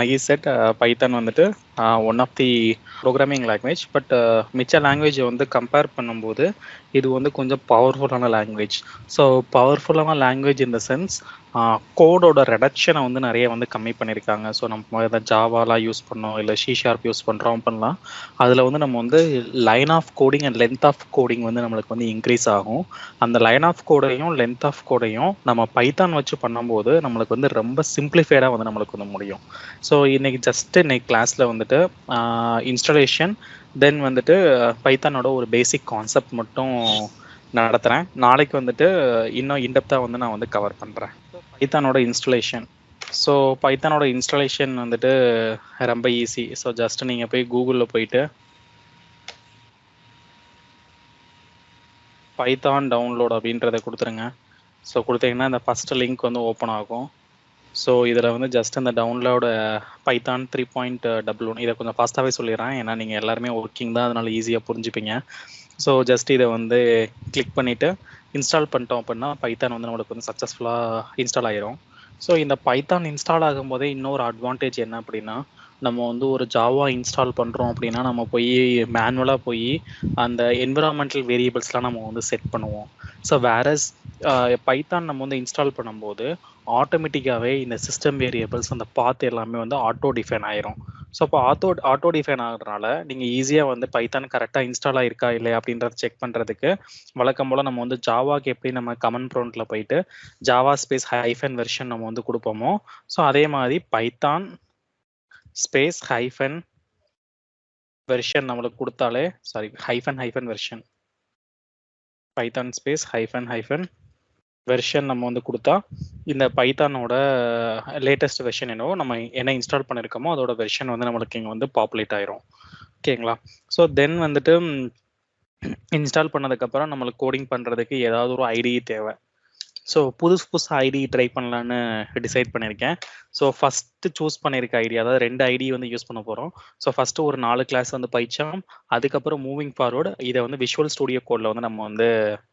I said Python வந்துட்டு one of the programming language. But மிச்ச லாங்குவேஜை வந்து கம்பேர் பண்ணும்போது இது வந்து கொஞ்சம் பவர்ஃபுல்லான லாங்குவேஜ். ஸோ பவர்ஃபுல்லான லாங்குவேஜ் இன் த சென்ஸ் கோடோட ரெடக்ஷனை வந்து நிறைய வந்து கம்மி பண்ணியிருக்காங்க. ஸோ நம்ம எதாவது ஜாவாலாம் யூஸ் பண்ணோம், இல்லை C# யூஸ் பண்ணுறோம் பண்ணலாம். அதில் வந்து நம்ம வந்து line of coding and length of coding வந்து நம்மளுக்கு வந்து இன்க்ரீஸ் ஆகும். அந்த லைன் ஆஃப் கோடையும் லென்த் ஆஃப் கோடையும் நம்ம பைத்தான் வச்சு பண்ணும்போது நம்மளுக்கு வந்து ரொம்ப சிம்பிளிஃபைடாக வந்து நம்மளுக்கு வந்து முடியும். ஸோ இன்னைக்கு கிளாஸில் வந்துட்டு இன்ஸ்டாலேஷன் தென் வந்துட்டு பைத்தானோட ஒரு பேசிக் கான்செப்ட் மட்டும் நடத்துகிறேன். நாளைக்கு வந்துட்டு இன்னும் இன்டெப்த்தாக வந்து நான் வந்து கவர் பண்ணுறேன் பைத்தானோட இன்ஸ்டாலேஷன். ஸோ பைத்தானோட இன்ஸ்டாலேஷன் வந்துட்டு ரொம்ப ஈஸி. ஸோ ஜஸ்ட் நீங்கள் போய் கூகுளில் போயிட்டு பைத்தான் டவுன்லோட் அப்படின்றத கொடுத்துருங்க. ஸோ கொடுத்தீங்கன்னா இந்த ஃபஸ்ட்டு லிங்க் வந்து ஓப்பன் ஆகும். ஸோ இதில் வந்து ஜஸ்ட் இந்த டவுன்லோட பைத்தான் 3.1 இதை கொஞ்சம் ஃபாஸ்ட்டாகவே சொல்லிடுறேன், ஏன்னா நீங்கள் எல்லாருமே ஒர்க்கிங் தான், அதனால் ஈஸியாக புரிஞ்சுப்பீங்க. ஸோ ஜஸ்ட் இதை வந்து கிளிக் பண்ணிவிட்டு இன்ஸ்டால் பண்ணிட்டோம் அப்படின்னா பைத்தான் வந்து நம்மளுக்கு வந்து சக்ஸஸ்ஃபுல்லாக இன்ஸ்டால் ஆகிரும். ஸோ இந்த பைத்தான் இன்ஸ்டால் ஆகும்போதே இன்னொரு அட்வான்டேஜ் என்ன அப்படின்னா, நம்ம வந்து ஒரு ஜாவா இன்ஸ்டால் பண்ணுறோம் அப்படின்னா நம்ம போய் மேனுவலாக போய் அந்த என்விரான்மெண்டல் வேரியபிள்ஸ்லாம் நம்ம வந்து செட் பண்ணுவோம். ஸோ வேரஸ் பைத்தான் நம்ம வந்து இன்ஸ்டால் பண்ணும்போது ஆட்டோமேட்டிக்காகவே இந்த சிஸ்டம் வேரியபிள்ஸ் அந்த பாத் எல்லாமே வந்து ஆட்டோ டிஃபைன் ஆயிரும். ஸோ அப்போ ஆட்டோ டிஃபைன் ஆகுறதுனால நீங்கள் ஈஸியாக வந்து பைத்தான் கரெக்டாக இன்ஸ்டால் ஆகிருக்கா இல்லையா அப்படின்றத செக் பண்ணுறதுக்கு வழக்கம் போல் நம்ம வந்து ஜாவாக்கு எப்படி நம்ம கமெண்ட் ப்ராம்ப்டில் போயிட்டு ஜாவா ஸ்பேஸ் ஹைஃபன் வெர்ஷன் நம்ம வந்து கொடுப்போமோ, ஸோ அதே மாதிரி பைத்தான் ஸ்பேஸ் ஹைஃபன் வெர்ஷன் நம்மளுக்கு கொடுத்தாலே, sorry hyphen version, Python space hyphen version நம்ம வந்து கொடுத்தா இந்த பைத்தானோட லேட்டஸ்ட் வெர்ஷன் என்னவோ நம்ம என்ன இன்ஸ்டால் பண்ணியிருக்கோமோ அதோட வெர்ஷன் வந்து நம்மளுக்கு இங்கே வந்து பாப்புலேட் ஆயிரும். ஓகேங்களா? ஸோ தென் வந்துட்டு இன்ஸ்டால் பண்ணதுக்கப்புறம் நம்மளுக்கு கோடிங் பண்ணுறதுக்கு ஏதாவது ஒரு ஐடியை தேவை. ஸோ புதுசு ஐடி ட்ரை பண்ணலான்னு டிசைட் பண்ணியிருக்கேன். ஸோ ஃபஸ்ட்டு சூஸ் பண்ணியிருக்க ஐடி, அதாவது 2 ஐடி வந்து யூஸ் பண்ண போகிறோம். ஸோ ஃபஸ்ட்டு ஒரு 4 கிளாஸ் வந்து பைச்சாம், அதுக்கப்புறம் மூவிங் ஃபார்வர்டு இதை வந்து விஷுவல் ஸ்டுடியோ கோடில் வந்து நம்ம வந்து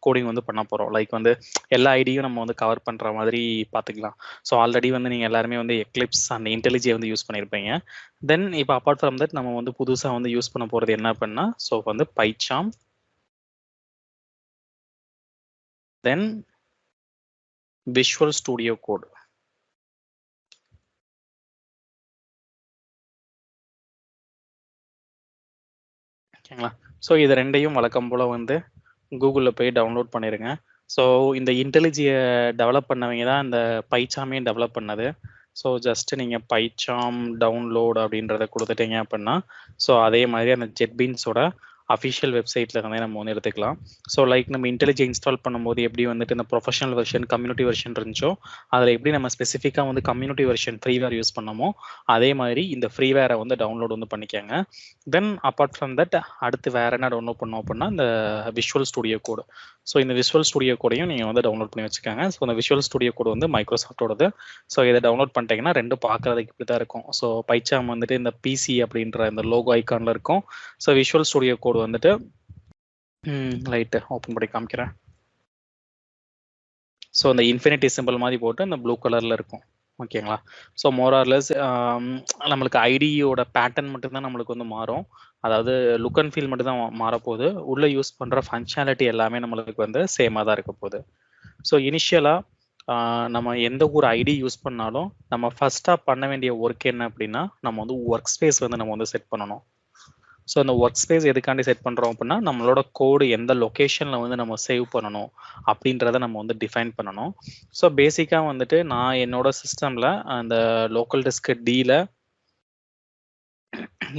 கோடிங் வந்து பண்ண போகிறோம். லைக் வந்து எல்லா ஐடியும் நம்ம வந்து கவர் பண்ணுற மாதிரி பார்த்துக்கலாம். ஸோ ஆல்ரெடி வந்து நீங்கள் எல்லாருமே வந்து எக்லிப்ஸ் அண்ட் இன்டெலிஜியை வந்து யூஸ் பண்ணியிருப்பீங்க. தென் இப்போ அப்பார்ட் ஃப்ரம் தட் நம்ம வந்து புதுசாக வந்து யூஸ் பண்ண போகிறது என்ன அப்படின்னா, ஸோ வந்து பைச்சாம் தென் விஷுவல் ஸ்டுடியோ கோட். ஓகேங்களா? ஸோ இது ரெண்டையும் வழக்கம் போல் வந்து கூகுளில் போய் டவுன்லோட் பண்ணிடுங்க. ஸோ இந்த இன்டெலிஜியை டெவலப் பண்ணவங்க தான் இந்த பைச்சாமே டெவலப் பண்ணது. ஸோ ஜஸ்ட் நீங்கள் பைச்சாம் டவுன்லோட் அப்படின்றத கொடுத்துட்டீங்க அப்படின்னா ஸோ அதே மாதிரி அந்த ஜெட்பீன்ஸோட அஃபிஷியல் வெப்சைட்டில் இருந்தே நம்ம வந்து எடுத்துக்கலாம். ஸோ லைக் நம்ம இன்டெலிஜி இன்ஸ்டால் பண்ணும்போது எப்படி வந்துட்டு இந்த ப்ரொஃபஷனல் வெர்ஷன் கம்யூனிட்டி வெர்ஷன் இருந்துச்சோ அதில் எப்படி நம்ம ஸ்பெசிஃபிக்காக வந்து கம்யூனிட்டி வெர்ஷன் ஃப்ரீவேர் யூஸ் பண்ணமோ அதே மாதிரி இந்த ஃப்ரீவேரை வந்து டவுன்லோட் வந்து பண்ணிக்கோங்க. தென் அப்பார்ட் ஃப்ரம் தட் அடுத்து வேறு என்ன டவுன்லோட் பண்ணோம் அப்படின்னா இந்த விஷுவல் ஸ்டுடியோ கோடு. ஸோ இந்த விஷுவல் ஸ்டுடியோ கோடையும் நீங்கள் வந்து டவுன்லோட் பண்ணி வச்சுக்கோங்க. ஸோ இந்த விஷுவல் ஸ்டுடியோ கோடு வந்து மைக்ரோசாஃப்டோடது. ஸோ இதை டவுன்லோட் பண்ணிட்டீங்கன்னா ரெண்டு பார்க்குறதுக்கு இப்படி தான் இருக்கும். ஸோ பைச்சாம் வந்துட்டு இந்த பிசி அப்படின்ற இந்த லோகோ ஐக்கானில் இருக்கும். ஸோ விஷுவல் ஸ்டுடியோ கோடு வந்துட்டு லைட்டு ஓப்பன் பண்ணி காமிக்கிறேன். ஸோ இந்த இன்ஃபினிட்டி சிம்பிள் மாதிரி போட்டு இந்த ப்ளூ கலரில் இருக்கும். ஓகேங்களா? ஸோ மோரார்லெஸ் நம்மளுக்கு ஐடியோட பேட்டர்ன் மட்டும்தான் நம்மளுக்கு வந்து மாறும். அதாவது லுக் அண்ட் ஃபீல் மட்டும் தான் மாறப்போகுது. உள்ளே யூஸ் பண்ணுற ஃபங்க்ஷனாலிட்டி எல்லாமே நம்மளுக்கு வந்து சேமாக தான் இருக்க போகுது. ஸோ இனிஷியலாக நம்ம எந்த ஒரு ஐடி யூஸ் பண்ணாலும் நம்ம ஃபஸ்ட்டாக பண்ண வேண்டிய ஒர்க் என்ன அப்படின்னா நம்ம வந்து ஒர்க் ஸ்பேஸ் வந்து நம்ம வந்து செட் பண்ணணும். ஸோ அந்த ஒர்க் ஸ்பேஸ் எதுக்காண்டி செட் பண்ணுறோம் அப்படின்னா நம்மளோட கோடு எந்த லொக்கேஷனில் வந்து நம்ம சேவ் பண்ணணும் அப்படின்றத நம்ம வந்து டிஃபைன் பண்ணணும். ஸோ பேசிக்காக வந்துட்டு நான் என்னோட சிஸ்டமில் அந்த லோக்கல் டிஸ்க் டியில்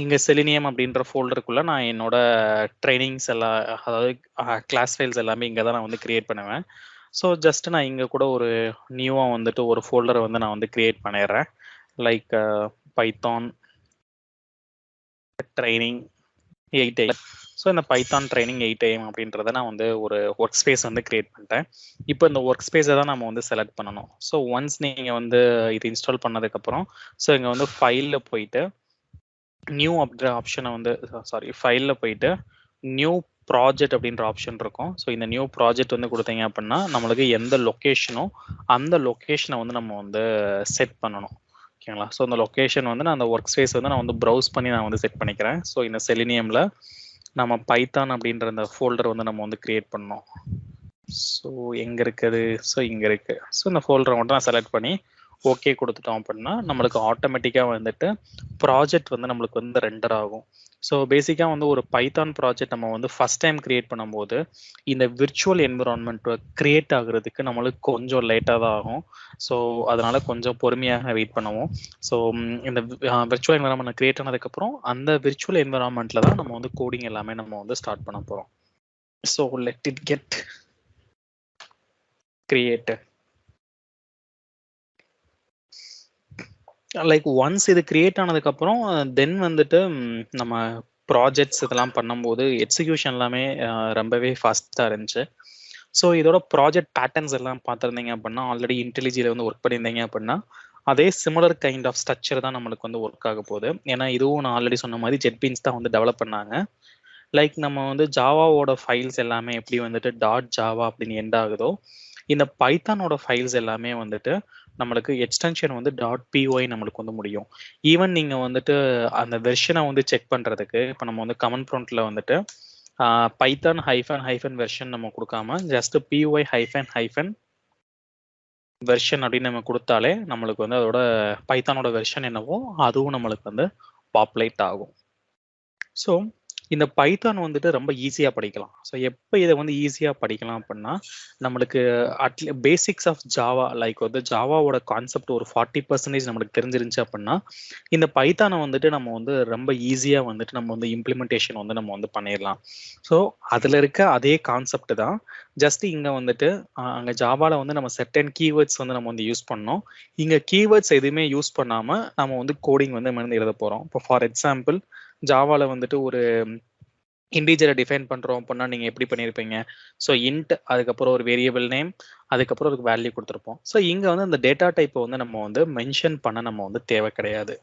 இங்கே செலினியம் அப்படின்ற ஃபோல்டருக்குள்ளே நான் என்னோட ட்ரைனிங்ஸ் எல்லாம், அதாவது கிளாஸ் ஃபைல்ஸ் எல்லாமே இங்கே தான் நான் வந்து க்ரியேட் பண்ணுவேன். ஸோ ஜஸ்ட் நான் இங்கே கூட ஒரு நியூவாக வந்துட்டு ஒரு ஃபோல்டரை வந்து நான் வந்து க்ரியேட் பண்ணிடுறேன். Like Python training 8 AM. So இந்த பைத்தான் ட்ரைனிங் 8 AM அப்படின்றத நான் வந்து ஒரு ஒர்க் ஸ்பேஸ் வந்து கிரியேட் பண்ணிட்டேன். இப்போ இந்த ஒர்க் ஸ்பேஸை தான் நம்ம வந்து செலக்ட் பண்ணணும். ஸோ ஒன்ஸ் நீங்கள் வந்து இது இன்ஸ்டால் பண்ணதுக்கப்புறம் ஸோ இங்கே வந்து ஃபைலில் போயிட்டு நியூ அப்படின்ற ஆப்ஷனை வந்து ஃபைலில் போயிட்டு நியூ ப்ராஜெக்ட் அப்படின்ற ஆப்ஷன் இருக்கும். ஸோ இந்த நியூ ப்ராஜெக்ட் வந்து கொடுத்தீங்க அப்படின்னா நம்மளுக்கு எந்த லொக்கேஷனோ அந்த லொக்கேஷனை வந்து நம்ம வந்து செட் பண்ணணும். ஓகேங்களா? ஸோ இந்த லொக்கேஷன் வந்து நான் அந்த ஒர்க் ஸ்பேஸ் வந்து நான் வந்து ப்ரௌஸ் பண்ணி நான் வந்து செட் பண்ணிக்கிறேன். ஸோ இந்த செலினியமில் நம்ம பைத்தான் அப்படின்ற அந்த ஃபோல்டர் வந்து நம்ம வந்து கிரியேட் பண்ணோம். ஸோ எங்கே இருக்குது? ஸோ இங்கே இருக்குது. ஸோ இந்த ஃபோல்டரை மட்டும் நான் செலக்ட் பண்ணி ஓகே கொடுத்துட்டோம் அப்படின்னா நம்மளுக்கு ஆட்டோமேட்டிக்காக வந்துட்டு ப்ராஜெக்ட் வந்து நம்மளுக்கு வந்து ரெண்டர் ஆகும். ஸோ பேசிக்காக வந்து ஒரு பைத்தான் ப்ராஜெக்ட் நம்ம வந்து ஃபஸ்ட் டைம் கிரியேட் பண்ணும்போது இந்த விர்ச்சுவல் என்விரான்மெண்ட் கிரியேட் ஆகுறதுக்கு நம்மளுக்கு கொஞ்சம் லேட்டாக தான் ஆகும். ஸோ அதனால கொஞ்சம் பொறுமையாக வெயிட் பண்ணுவோம். ஸோ இந்த விர்ச்சுவல் என்விரான்மெண்ட் கிரியேட் ஆனதுக்கப்புறம் அந்த விர்ச்சுவல் என்விரான்மெண்ட்டில் தான் நம்ம வந்து கோடிங் எல்லாமே நம்ம வந்து ஸ்டார்ட் பண்ண போகிறோம். So let it get created. Like once இது கிரியேட் ஆனதுக்கப்புறம் தென் வந்துட்டு நம்ம ப்ராஜெக்ட்ஸ் இதெல்லாம் பண்ணும்போது எக்ஸிக்யூஷன் எல்லாமே ரொம்பவே ஃபாஸ்ட்டாக இருந்துச்சு. ஸோ இதோட ப்ராஜெக்ட் பேட்டர்ன்ஸ் எல்லாம் பார்த்துருந்தீங்க அப்படின்னா ஆல்ரெடி இன்டெலிஜியில் வந்து ஒர்க் பண்ணியிருந்தீங்க அப்படின்னா அதே சிமிலர் கைண்ட் ஆஃப் ஸ்ட்ரக்சர் தான் நம்மளுக்கு வந்து ஒர்க் ஆக போகுது. ஏன்னா இதுவும் நான் ஆல்ரெடி சொன்ன மாதிரி ஜெட்பீன்ஸ் தான் வந்து டெவலப் பண்ணாங்க. லைக் நம்ம வந்து ஜாவாவோட ஃபைல்ஸ் எல்லாமே எப்படி வந்துட்டு .java அப்படின்னு எண்ட் ஆகுதோ இந்த பைத்தானோட ஃபைல்ஸ் எல்லாமே வந்துட்டு நம்மளுக்கு எக்ஸ்டென்ஷன் வந்து .py நம்மளுக்கு வந்து முடியும். ஈவன் நீங்கள் வந்துட்டு அந்த வெர்ஷனை வந்து செக் பண்ணுறதுக்கு இப்போ நம்ம வந்து கமெண்ட் ப்ராம்ப்ட்ல வந்துட்டு பைத்தான் --- வெர்ஷன் நம்ம கொடுக்காம ஜஸ்ட் py --- வெர்ஷன் அப்படின்னு நம்ம கொடுத்தாலே நம்மளுக்கு வந்து அதோட பைத்தானோட வெர்ஷன் என்னவோ அதுவும் நம்மளுக்கு வந்து பாப்புலேட் ஆகும். ஸோ இந்த பைத்தான் வந்துட்டு ரொம்ப ஈஸியாக படிக்கலாம். ஸோ எப்போ இதை வந்து ஈஸியாக படிக்கலாம் அப்படின்னா நம்மளுக்கு பேசிக்ஸ் ஆஃப் ஜாவா லைக் வந்து ஜாவாவோட கான்செப்ட் ஒரு 40% நம்மளுக்கு தெரிஞ்சிருந்துச்சு அப்படின்னா இந்த பைத்தானை வந்துட்டு நம்ம வந்து ரொம்ப ஈஸியாக வந்துட்டு நம்ம வந்து இம்ப்ளிமெண்டேஷன் வந்து நம்ம வந்து பண்ணிடலாம். ஸோ அதில் இருக்க அதே கான்செப்ட் தான் ஜஸ்ட் இங்கே வந்துட்டு அங்கே ஜாவாவில் வந்து நம்ம செர்டன் கீவேர்ட்ஸ் வந்து நம்ம வந்து யூஸ் பண்ணோம். இங்கே கீவேர்ட்ஸ் எதுவுமே யூஸ் பண்ணாமல் நம்ம வந்து கோடிங் வந்து நம்ம எழுத போகிறோம். இப்போ ஃபார் எக்ஸாம்பிள் ஜாவாவில் வந்துட்டு ஒரு இன்டீஜரை டிஃபைன் பண்ணுறோம் அப்படின்னா நீங்கள் எப்படி பண்ணியிருப்பீங்க? ஸோ இன்ட் அதுக்கப்புறம் ஒரு வேரியபிள் நேம் அதுக்கப்புறம் அதுக்கு வேல்யூ கொடுத்துருப்போம். ஸோ இங்கே வந்து அந்த டேட்டா டைப்பை வந்து நம்ம வந்து மென்ஷன் பண்ண நம்ம வந்து தேவை கிடையாது.